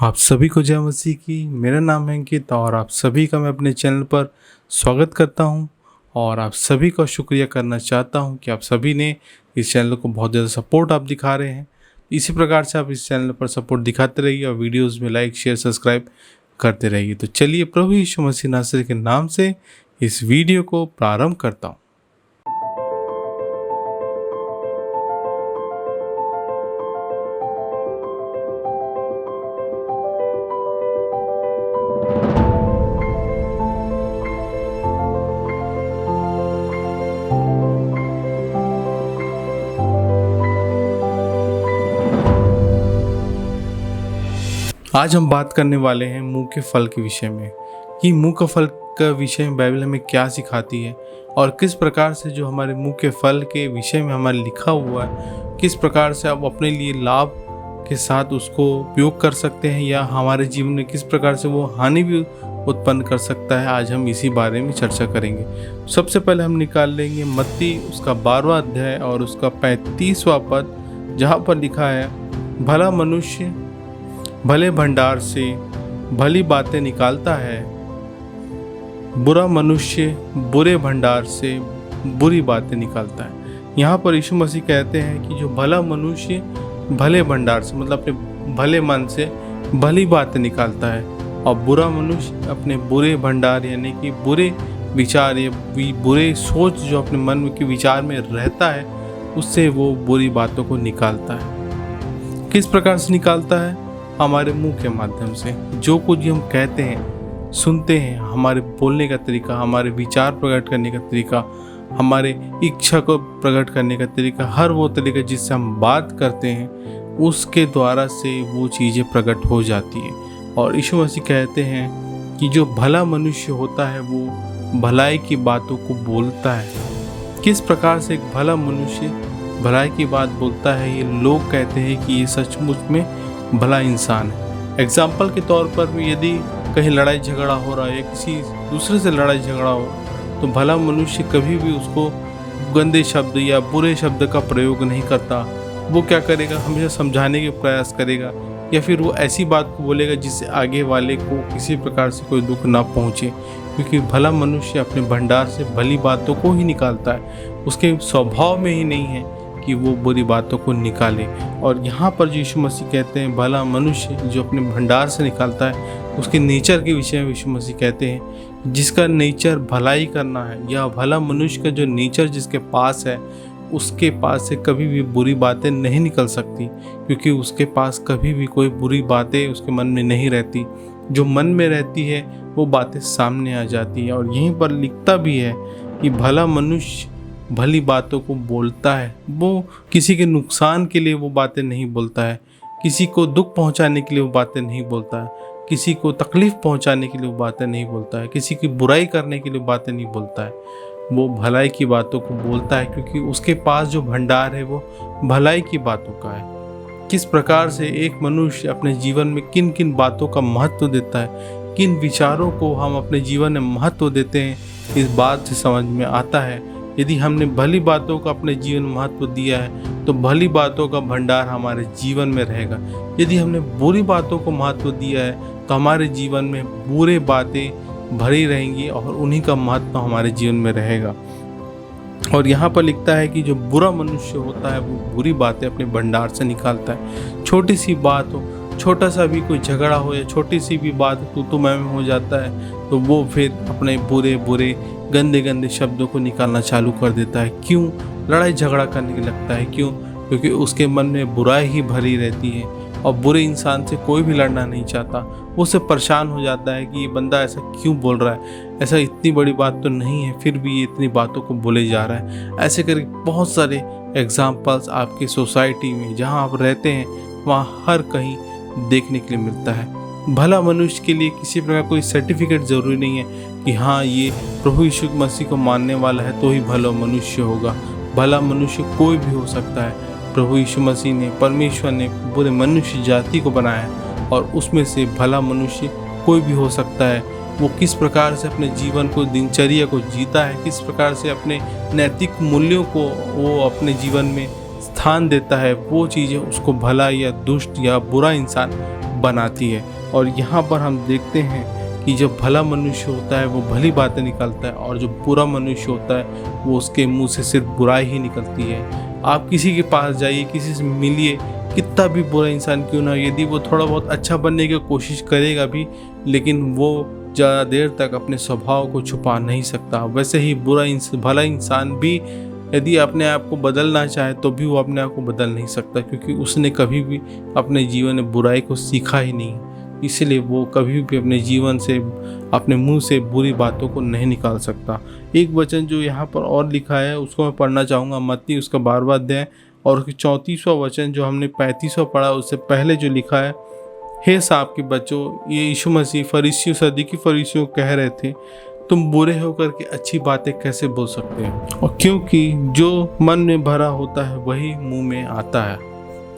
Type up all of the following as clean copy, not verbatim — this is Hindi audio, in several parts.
आप सभी को जय मसीह की। मेरा नाम है अंकित और आप सभी का मैं अपने चैनल पर स्वागत करता हूं और आप सभी का शुक्रिया करना चाहता हूं कि आप सभी ने इस चैनल को बहुत ज़्यादा सपोर्ट आप दिखा रहे हैं। इसी प्रकार से आप इस चैनल पर सपोर्ट दिखाते रहिए और वीडियोस में लाइक शेयर सब्सक्राइब करते रहिए। तो चलिए प्रभु यीशु मसीह नासरी के नाम से इस वीडियो को प्रारंभ करता हूँ। आज हम बात करने वाले हैं मुंह के फल के विषय में कि मुंह का फल का विषय में बाइबल हमें क्या सिखाती है और किस प्रकार से जो हमारे मुंह के फल के विषय में हमारे लिखा हुआ है, किस प्रकार से आप अपने लिए लाभ के साथ उसको उपयोग कर सकते हैं या हमारे जीवन में किस प्रकार से वो हानि भी उत्पन्न कर सकता है। आज हम इसी बारे में चर्चा करेंगे। सबसे पहले हम निकाल लेंगे मत्ती उसका 12वां अध्याय और उसका 35वां पद, जहाँ पर लिखा है, भला मनुष्य भले भंडार से भली बातें निकालता है, बुरा मनुष्य बुरे भंडार से बुरी बातें निकालता है। यहाँ पर यीशु मसीह कहते हैं कि जो भला मनुष्य भले भंडार से मतलब अपने भले मन से भली बातें निकालता है और बुरा मनुष्य अपने बुरे भंडार यानी कि बुरे विचार या बुरे सोच जो अपने मन के विचार में रहता है उससे वो बुरी बातों को निकालता है। किस प्रकार से निकालता है? हमारे मुंह के माध्यम से। जो कुछ हम कहते हैं, सुनते हैं, हमारे बोलने का तरीका, हमारे विचार प्रकट करने का तरीका, हमारे इच्छा को प्रकट करने का तरीका, हर वो तरीका जिससे हम बात करते हैं उसके द्वारा से वो चीज़ें प्रकट हो जाती है। और यीशु मसीह कहते हैं कि जो भला मनुष्य होता है वो भलाई की बातों को बोलता है। किस प्रकार से एक भला मनुष्य भलाई की बात बोलता है, ये लोग कहते हैं कि ये सचमुच में भला इंसान है। एग्जाम्पल के तौर पर भी यदि कहीं लड़ाई झगड़ा हो रहा है या किसी दूसरे से लड़ाई झगड़ा हो तो भला मनुष्य कभी भी उसको गंदे शब्द या बुरे शब्द का प्रयोग नहीं करता। वो क्या करेगा? हमेशा समझाने के प्रयास करेगा या फिर वो ऐसी बात को बोलेगा जिससे आगे वाले को किसी प्रकार से कोई दुख ना पहुँचे, क्योंकि भला मनुष्य अपने भंडार से भली बातों को ही निकालता है। उसके स्वभाव में ही नहीं है कि वो बुरी बातों को निकाले। और यहाँ पर जो यीशु मसीह कहते हैं भला मनुष्य जो अपने भंडार से निकालता है, उसके नेचर के विषय में यीशु मसीह कहते हैं जिसका नेचर भलाई करना है, या भला मनुष्य का जो नेचर जिसके पास है उसके पास से कभी भी बुरी बातें नहीं निकल सकती, क्योंकि उसके पास कभी भी कोई बुरी बातें उसके मन में नहीं रहती। जो मन में रहती है वो बातें सामने आ जाती है। और यहीं पर लिखता भी है कि भला मनुष्य भली बातों को बोलता है। वो किसी के नुकसान के लिए वो बातें नहीं बोलता है, किसी को दुख पहुंचाने के लिए वो बातें नहीं बोलता है, किसी को तकलीफ पहुंचाने के लिए वो बातें नहीं बोलता है, किसी की बुराई करने के लिए बातें नहीं बोलता है। वो भलाई की बातों को बोलता है, क्योंकि उसके पास जो भंडार है वो भलाई की बातों का है। किस प्रकार से एक मनुष्य अपने जीवन में किन किन बातों का महत्व देता है, किन विचारों को हम अपने जीवन में महत्व देते हैं, इस बात से समझ में आता है। यदि हमने भली बातों का अपने जीवन में महत्व दिया है तो भली बातों का भंडार हमारे जीवन में रहेगा। यदि हमने बुरी बातों को महत्व दिया है तो हमारे जीवन में बुरे बातें भरी रहेंगी और उन्हीं का महत्व हमारे जीवन में रहेगा। और यहाँ पर लिखता है कि जो बुरा मनुष्य होता है वो बुरी बातें अपने भंडार से निकालता है। छोटी सी बात हो, छोटा सा भी कोई झगड़ा हो या छोटी सी भी बात तू मैं हो जाता है तो वो फिर अपने बुरे बुरे गंदे गंदे शब्दों को निकालना चालू कर देता है। क्यों? लड़ाई झगड़ा करने लगता है। क्यों? क्योंकि उसके मन में बुराई ही भरी रहती है और बुरे इंसान से कोई भी लड़ना नहीं चाहता। वो उससे परेशान हो जाता है कि ये बंदा ऐसा क्यों बोल रहा है, ऐसा इतनी बड़ी बात तो नहीं है फिर भी ये इतनी बातों को बोले जा रहा है। ऐसे करके बहुत सारे एग्जाम्पल्स आपकी सोसाइटी में जहाँ आप रहते हैं वहाँ हर कहीं देखने के लिए मिलता है। भला मनुष्य के लिए किसी प्रकार कोई सर्टिफिकेट ज़रूरी नहीं है कि हाँ ये प्रभु यीशु मसीह को मानने वाला है तो ही भला मनुष्य होगा। भला मनुष्य कोई भी हो सकता है। प्रभु यीशु मसीह ने, परमेश्वर ने पूरे मनुष्य जाति को बनाया है और उसमें से भला मनुष्य कोई भी हो सकता है। वो किस प्रकार से अपने जीवन को, दिनचर्या को जीता है, किस प्रकार से अपने नैतिक मूल्यों को वो अपने जीवन में स्थान देता है, वो चीज़ें उसको भला या दुष्ट या बुरा इंसान बनाती है। और यहाँ पर हम देखते हैं कि जब भला मनुष्य होता है वो भली बातें निकालता है, और जो बुरा मनुष्य होता है वो उसके मुंह से सिर्फ बुराई ही निकलती है। आप किसी के पास जाइए, किसी से मिलिए, कितना भी बुरा इंसान क्यों ना हो, यदि वो थोड़ा बहुत अच्छा बनने की कोशिश करेगा भी, लेकिन वो ज़्यादा देर तक अपने स्वभाव को छुपा नहीं सकता। वैसे ही भला इंसान भी यदि अपने आप को बदलना चाहे तो भी वो अपने आप को बदल नहीं सकता, क्योंकि उसने कभी भी अपने जीवन में बुराई को सीखा ही नहीं। इसलिए वो कभी भी अपने जीवन से, अपने मुंह से बुरी बातों को नहीं निकाल सकता। एक वचन जो यहाँ पर और लिखा है उसको मैं पढ़ना चाहूँगा, मत्ती उसका 12वां अध्याय और उसकी 34वां वचन, जो हमने 35वां पढ़ा उससे पहले जो लिखा है, हे सांप के बच्चों, ये यीशु मसीह फरीसियों, सदूकी फरीसियों कह रहे थे, तुम बुरे होकर के अच्छी बातें कैसे बोल सकते हो, और क्योंकि जो मन में भरा होता है वही मुंह में आता है।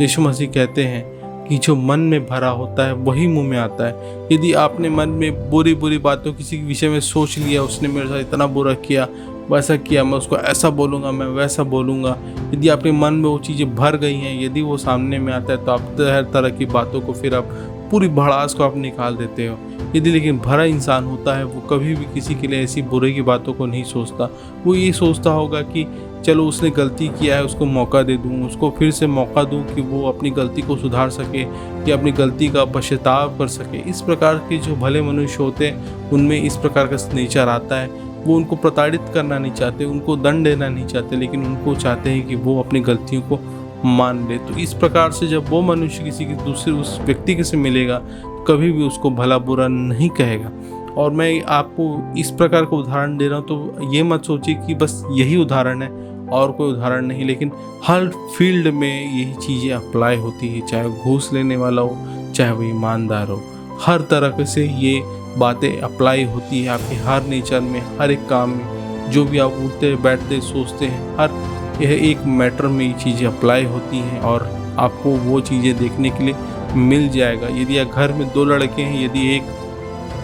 यीशु मसीह कहते हैं कि जो मन में भरा होता है वही मुंह में आता है। यदि आपने मन में बुरी बुरी बातों किसी के विषय में सोच लिया, उसने मेरे साथ इतना बुरा किया, वैसा किया, मैं उसको ऐसा बोलूँगा, मैं वैसा बोलूँगा, यदि आपके मन में वो चीज़ें भर गई हैं, यदि वो सामने में आता है तो आप हर तरह की बातों को फिर आप पूरी भड़ास को आप निकाल देते हो। यदि लेकिन भरा इंसान होता है वो कभी भी किसी के लिए ऐसी बुरे की बातों को नहीं सोचता। वो ये सोचता होगा कि चलो उसने गलती किया है, उसको मौका दे दूँ, उसको फिर से मौका दूँ कि वो अपनी गलती को सुधार सके या अपनी गलती का पश्चाताप कर सके। इस प्रकार के जो भले मनुष्य होते हैं उनमें इस प्रकार का नेचर आता है। वो उनको प्रताड़ित करना नहीं चाहते, उनको दंड देना नहीं चाहते, लेकिन उनको चाहते हैं कि वो अपनी गलतियों को मान ले। तो इस प्रकार से जब वो मनुष्य किसी के दूसरे उस व्यक्ति के से मिलेगा तो कभी भी उसको भला बुरा नहीं कहेगा। और मैं आपको इस प्रकार का उदाहरण दे रहा हूँ, तो ये मत सोचिए कि बस यही उदाहरण है और कोई उदाहरण नहीं, लेकिन हर फील्ड में यही चीज़ें अप्लाई होती है। चाहे घूस लेने वाला हो, चाहे वो ईमानदार हो, हर तरह से ये बातें अप्लाई होती है आपके हर नेचर में, हर एक काम में। जो भी आप उठते बैठते सोचते हैं, हर यह एक मैटर में ये चीज़ें अप्लाई होती हैं और आपको वो चीज़ें देखने के लिए मिल जाएगा। यदि आप घर में 2 लड़के हैं, यदि एक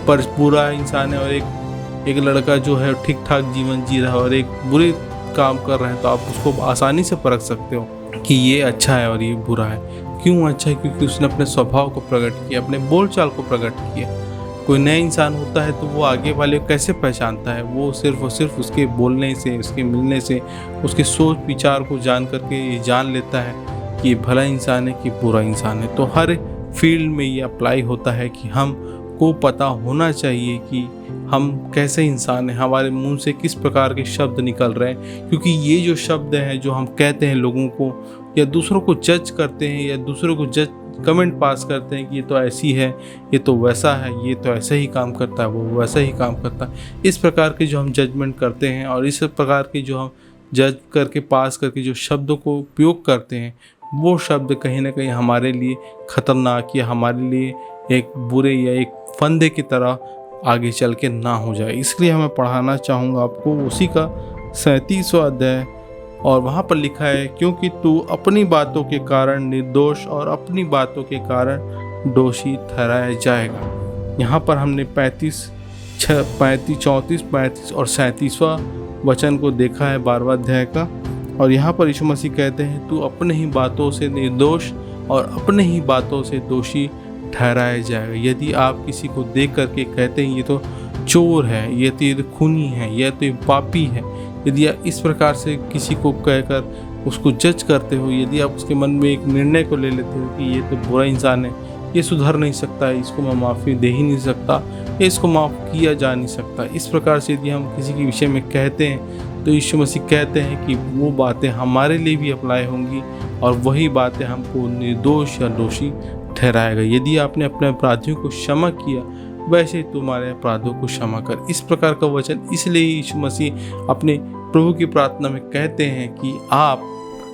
पर बुरा इंसान है और एक लड़का जो है ठीक ठाक जीवन जी रहा है और एक बुरे काम कर रहे हैं, तो आप उसको आसानी से परख सकते हो कि ये अच्छा है और ये बुरा है। क्यों अच्छा है? क्योंकि उसने अपने स्वभाव को प्रकट किया, अपने बोलचाल को प्रकट किया। कोई नया इंसान होता है तो वो आगे वाले को कैसे पहचानता है? वो सिर्फ और सिर्फ उसके बोलने से, उसके मिलने से, उसके सोच विचार को जान करके ये जान लेता है कि ये भला इंसान है कि बुरा इंसान है। तो हर फील्ड में ये अप्लाई होता है कि हम को पता होना चाहिए कि हम कैसे इंसान हैं, हमारे मुंह से किस प्रकार के शब्द निकल रहे हैं। क्योंकि ये जो शब्द हैं जो हम कहते हैं लोगों को, या दूसरों को जज करते हैं, या दूसरों को जज कमेंट पास करते हैं कि ये तो ऐसी है, ये तो वैसा है, ये तो ऐसा ही काम करता है, वो वैसा ही काम करता है। इस प्रकार के जो हम जजमेंट करते हैं और इस प्रकार के जो हम जज करके पास करके जो शब्दों को उपयोग करते हैं, वो शब्द कहीं ना कहीं हमारे लिए खतरनाक या हमारे लिए एक बुरे या एक फंदे की तरह आगे चल के ना हो जाए। इसलिए मैं पढ़ाना चाहूँगा आपको उसी का 37वां अध्याय, और वहाँ पर लिखा है, क्योंकि तू अपनी बातों के कारण निर्दोष और अपनी बातों के कारण दोषी ठहराया जाएगा। यहाँ पर हमने 34, 35 और 37वां वचन को देखा है 12वां अध्याय का। और यहाँ पर यीशु मसीह कहते हैं, तू अपने ही बातों से निर्दोष और अपने ही बातों से दोषी ठहराया जाएगा। यदि आप किसी को देख करके कहते हैं ये तो चोर है, ये तो ये खूनी है, ये तो पापी है, यदि आप इस प्रकार से किसी को कहकर उसको जज करते हो, यदि आप उसके मन में एक निर्णय को ले लेते हो कि ये तो बुरा इंसान है, ये सुधर नहीं सकता, इसको मैं माफ़ी दे ही नहीं सकता, इसको माफ़ किया जा नहीं सकता, इस प्रकार से यदि हम किसी के विषय में कहते हैं, तो यीशु मसीह कहते हैं कि वो बातें हमारे लिए भी अप्लाई होंगी और वही बातें हमको निर्दोष या दोषी ठहराएगा। यदि आपने अपने अपराधियों को क्षमा किया, वैसे ही तुम्हारे अपराधों को क्षमा कर। इस प्रकार का वचन इसलिए यीशु मसीह अपने प्रभु की प्रार्थना में कहते हैं कि आप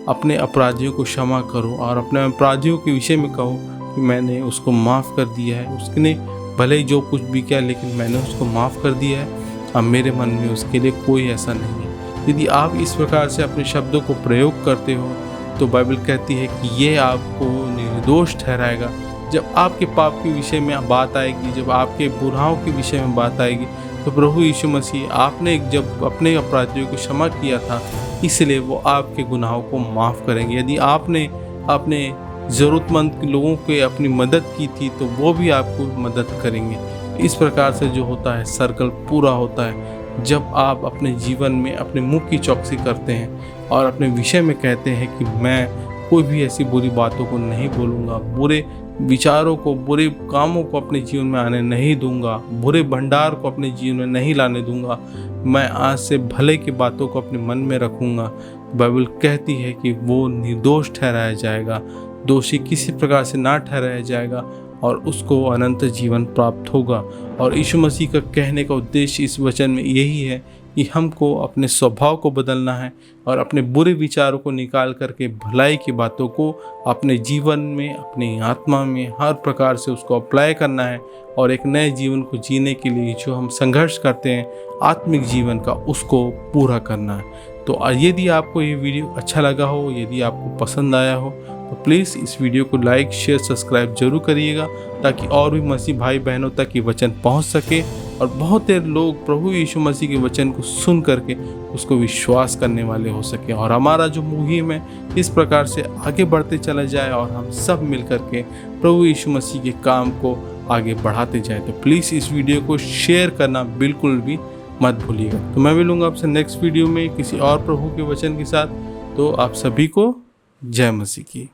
अपने अपराधियों को क्षमा करो और अपने अपराधियों के विषय में कहो कि मैंने उसको माफ़ कर दिया है, उसने भले ही जो कुछ भी किया लेकिन मैंने उसको माफ़ कर दिया है, अब मेरे मन में उसके लिए कोई ऐसा नहीं है। यदि आप इस प्रकार से अपने शब्दों को प्रयोग करते हो तो बाइबल कहती है कि ये आपको निर्दोष ठहराएगा। जब आपके पाप के विषय में बात आएगी, जब आपके बुराइयों के विषय में बात आएगी, तो प्रभु यीशु मसीह आपने जब अपने अपराधियों को क्षमा किया था, इसलिए वो आपके गुनाहों को माफ़ करेंगे। यदि आपने अपने ज़रूरतमंद लोगों के अपनी मदद की थी तो वो भी आपको मदद करेंगे। इस प्रकार से जो होता है सर्कल पूरा होता है जब आप अपने जीवन में अपने मुंह की चौकसी करते हैं और अपने विषय में कहते हैं कि मैं कोई भी ऐसी बुरी बातों को नहीं बोलूँगा, बुरे विचारों को, बुरे कामों को अपने जीवन में आने नहीं दूंगा, बुरे भंडार को अपने जीवन में नहीं लाने दूंगा। मैं आज से भले की बातों को अपने मन में रखूंगा। बाइबल कहती है कि वो निर्दोष ठहराया जाएगा, दोषी किसी प्रकार से ना ठहराया जाएगा और उसको अनंत जीवन प्राप्त होगा। और यीशु मसीह का कहने का उद्देश्य इस वचन में यही है कि हमको अपने स्वभाव को बदलना है और अपने बुरे विचारों को निकाल करके भलाई की बातों को अपने जीवन में, अपनी आत्मा में हर प्रकार से उसको अप्लाई करना है और एक नए जीवन को जीने के लिए जो हम संघर्ष करते हैं आत्मिक जीवन का, उसको पूरा करना है। तो यदि आपको ये वीडियो अच्छा लगा हो, यदि आपको पसंद आया हो तो प्लीज़ इस वीडियो को लाइक, शेयर, सब्सक्राइब जरूर करिएगा ताकि और भी मसीह भाई बहनों तक ये वचन पहुंच सके और बहुत से लोग प्रभु यीशु मसीह के वचन को सुन करके उसको विश्वास करने वाले हो सके और हमारा जो मुहिम है इस प्रकार से आगे बढ़ते चला जाए और हम सब मिल करके प्रभु यीशु मसीह के काम को आगे बढ़ाते जाए। तो प्लीज़ इस वीडियो को शेयर करना बिल्कुल भी मत भूलिएगा। तो मैं मिलूंगा आपसे नेक्स्ट वीडियो में किसी और प्रभु के वचन के साथ। तो आप सभी को जय मसीह की।